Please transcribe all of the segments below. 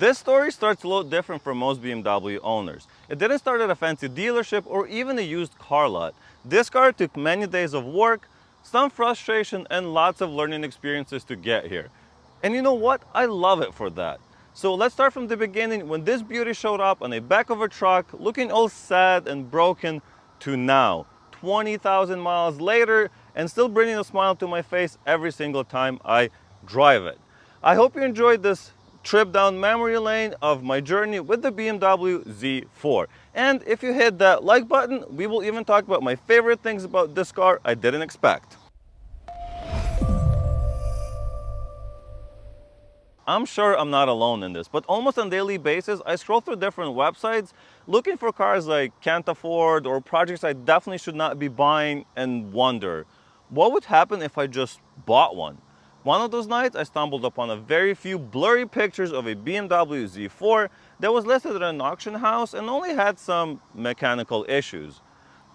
This story starts a little different for most BMW owners. It didn't start at a fancy dealership or even a used car lot. This car took many days of work, some frustration, and lots of learning experiences to get here. And you know what? I love it for that. So let's start from the beginning, when this beauty showed up on the back of a truck, looking all sad and broken, to now, 20,000 miles later, and still bringing a smile to my face every single time I drive it. I hope you enjoyed this trip down memory lane of my journey with the BMW Z4. And if you hit that like button, we will even talk about my favorite things about this car I didn't expect. I'm sure I'm not alone in this, but almost on a daily basis, I scroll through different websites looking for cars I can't afford or projects I definitely should not be buying, and wonder, what would happen if I just bought one? One of those nights, I stumbled upon a very few blurry pictures of a BMW Z4 that was listed at an auction house and only had some mechanical issues.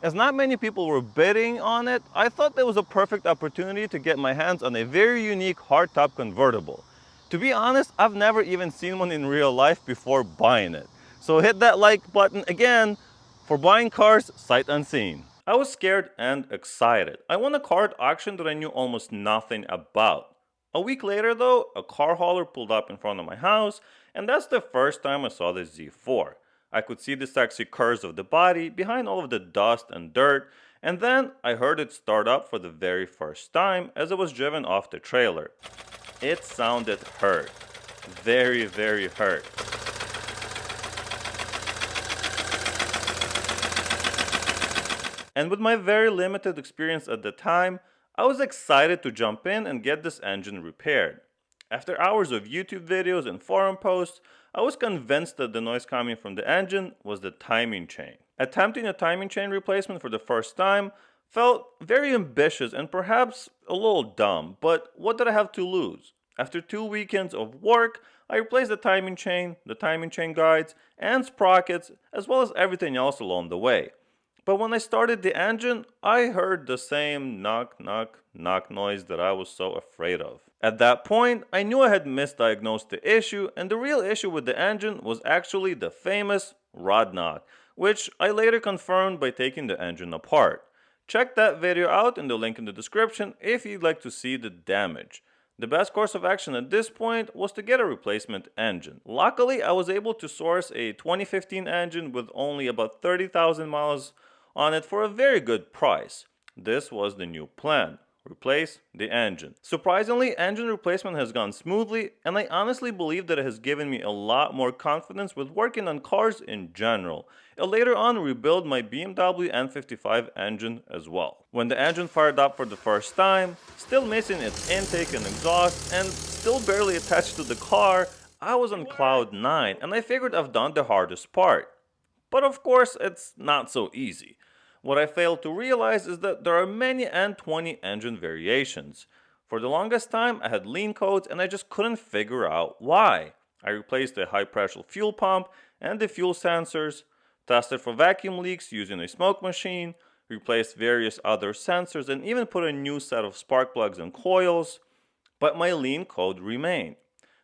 As not many people were bidding on it, I thought there was a perfect opportunity to get my hands on a very unique hardtop convertible. To be honest, I've never even seen one in real life before buying it. So hit that like button again for buying cars sight unseen. I was scared and excited. I won a car at auction that I knew almost nothing about. A week later though, a car hauler pulled up in front of my house, and that's the first time I saw the Z4. I could see the sexy curves of the body behind all of the dust and dirt, and then I heard it start up for the very first time as it was driven off the trailer. It sounded hurt. Very, very hurt. And with my very limited experience at the time, I was excited to jump in and get this engine repaired. After hours of YouTube videos and forum posts, I was convinced that the noise coming from the engine was the timing chain. Attempting a timing chain replacement for the first time felt very ambitious and perhaps a little dumb, but what did I have to lose? After 2 weekends of work, I replaced the timing chain guides, and sprockets, as well as everything else along the way. But when I started the engine, I heard the same knock, knock, knock noise that I was so afraid of. At that point, I knew I had misdiagnosed the issue, and the real issue with the engine was actually the famous rod knock, which I later confirmed by taking the engine apart. Check that video out in the link in the description if you'd like to see the damage. The best course of action at this point was to get a replacement engine. Luckily, I was able to source a 2015 engine with only about 30,000 miles on it for a very good price. This was the new plan. Replace the engine. Surprisingly, engine replacement has gone smoothly, and I honestly believe that it has given me a lot more confidence with working on cars in general. I later on rebuilt my BMW N55 engine as well. When the engine fired up for the first time, still missing its intake and exhaust, and still barely attached to the car, I was on cloud 9, and I figured I've done the hardest part. But of course, it's not so easy. What I failed to realize is that there are many N20 engine variations. For the longest time, I had lean codes and I just couldn't figure out why. I replaced the high pressure fuel pump and the fuel sensors, tested for vacuum leaks using a smoke machine, replaced various other sensors, and even put a new set of spark plugs and coils, but my lean code remained.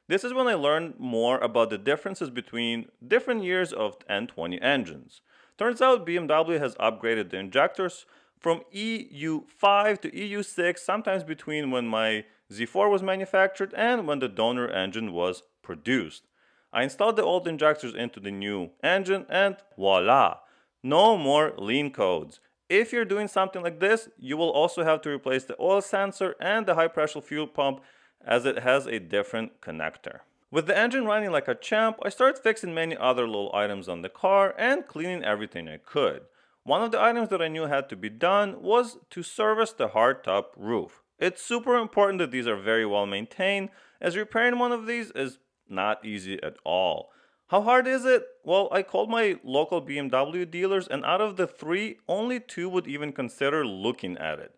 This is when I learned more about the differences between different years of N20 engines. Turns out BMW has upgraded the injectors from EU5 to EU6, sometimes between when my Z4 was manufactured and when the donor engine was produced. I installed the old injectors into the new engine and voila! No more lean codes. If you're doing something like this, you will also have to replace the oil sensor and the high pressure fuel pump, as it has a different connector. With the engine running like a champ, I started fixing many other little items on the car and cleaning everything I could. One of the items that I knew had to be done was to service the hardtop roof. It's super important that these are very well maintained, as repairing one of these is not easy at all. How hard is it? Well, I called my local BMW dealers, and out of the 3, only 2 would even consider looking at it.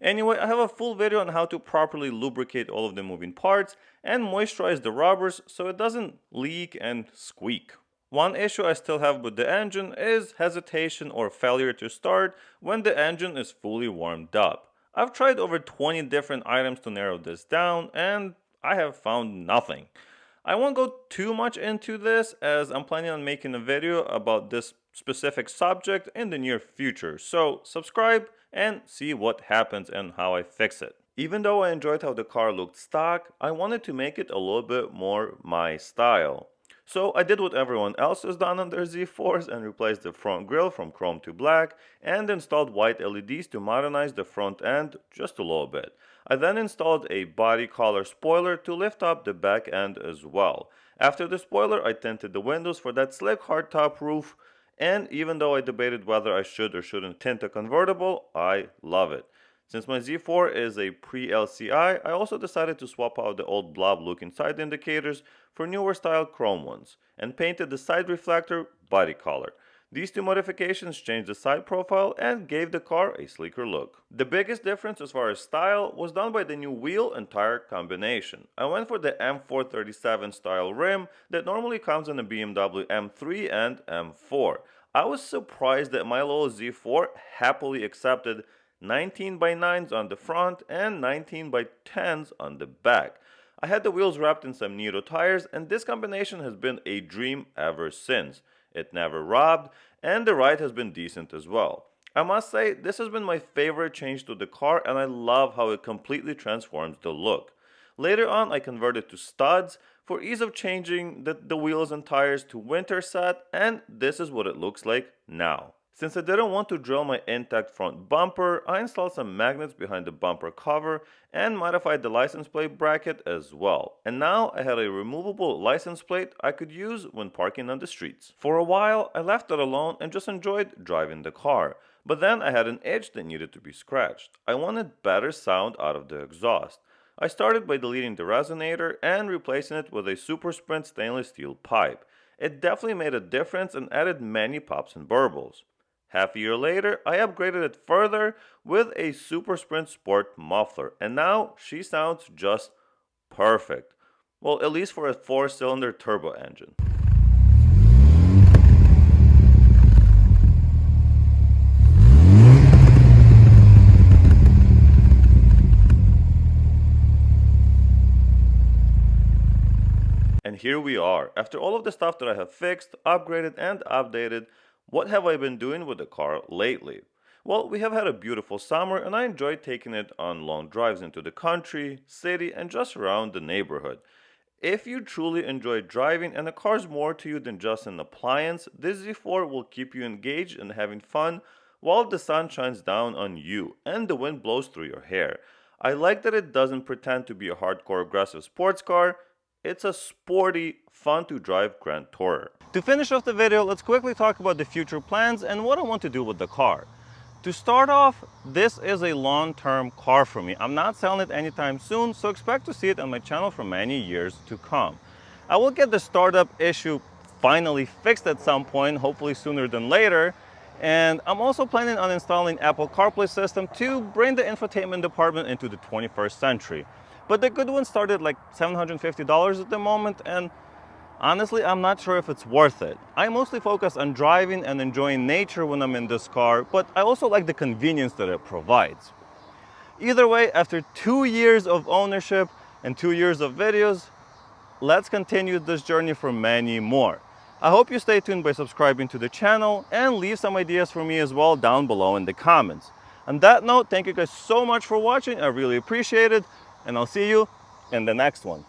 Anyway, I have a full video on how to properly lubricate all of the moving parts and moisturize the rubbers so it doesn't leak and squeak. One issue I still have with the engine is hesitation or failure to start when the engine is fully warmed up. I've tried over 20 different items to narrow this down, and I have found nothing. I won't go too much into this as I'm planning on making a video about this specific subject in the near future, so subscribe and see what happens and how I fix it. Even though I enjoyed how the car looked stock, I wanted to make it a little bit more my style. So I did what everyone else has done on their Z4s and replaced the front grille from chrome to black and installed white LEDs to modernize the front end just a little bit. I then installed a body color spoiler to lift up the back end as well. After the spoiler, I tinted the windows for that slick hardtop roof, and even though I debated whether I should or shouldn't tint a convertible, I love it. Since my Z4 is a pre-LCI, I also decided to swap out the old blob-looking side indicators for newer style chrome ones, and painted the side reflector body color. These two modifications changed the side profile and gave the car a sleeker look. The biggest difference as far as style was done by the new wheel and tire combination. I went for the M437 style rim that normally comes in the BMW M3 and M4. I was surprised that my little Z4 happily accepted 19 by 9s on the front and 19 by 10s on the back. I had the wheels wrapped in some Nitto tires, and this combination has been a dream ever since. It never robbed, and the ride has been decent as well. I must say, this has been my favorite change to the car, and I love how it completely transforms the look. Later on, I converted to studs for ease of changing the wheels and tires to winter set, and this is what it looks like now. Since I didn't want to drill my intact front bumper, I installed some magnets behind the bumper cover and modified the license plate bracket as well. And now I had a removable license plate I could use when parking on the streets. For a while, I left it alone and just enjoyed driving the car. But then I had an itch that needed to be scratched. I wanted better sound out of the exhaust. I started by deleting the resonator and replacing it with a Super Sprint stainless steel pipe. It definitely made a difference and added many pops and burbles. Half a year later, I upgraded it further with a Super Sprint Sport muffler, and now she sounds just perfect. Well, at least for a 4-cylinder turbo engine. And here we are. After all of the stuff that I have fixed, upgraded, and updated, what have I been doing with the car lately? Well, we have had a beautiful summer and I enjoyed taking it on long drives into the country, city, and just around the neighborhood. If you truly enjoy driving and the car's more to you than just an appliance, this Z4 will keep you engaged and having fun while the sun shines down on you and the wind blows through your hair. I like that it doesn't pretend to be a hardcore aggressive sports car. It's a sporty, fun to drive Grand Tourer. To finish off the video, let's quickly talk about the future plans and what I want to do with the car. To start off, this is a long-term car for me. I'm not selling it anytime soon, so expect to see it on my channel for many years to come. I will get the startup issue finally fixed at some point, hopefully sooner than later. And I'm also planning on installing Apple CarPlay system to bring the infotainment department into the 21st century. But the good ones started like $750 at the moment, and honestly, I'm not sure if it's worth it. I mostly focus on driving and enjoying nature when I'm in this car, but I also like the convenience that it provides. Either way, after 2 years of ownership and 2 years of videos, let's continue this journey for many more. I hope you stay tuned by subscribing to the channel and leave some ideas for me as well down below in the comments. On that note, thank you guys so much for watching. I really appreciate it, and I'll see you in the next one.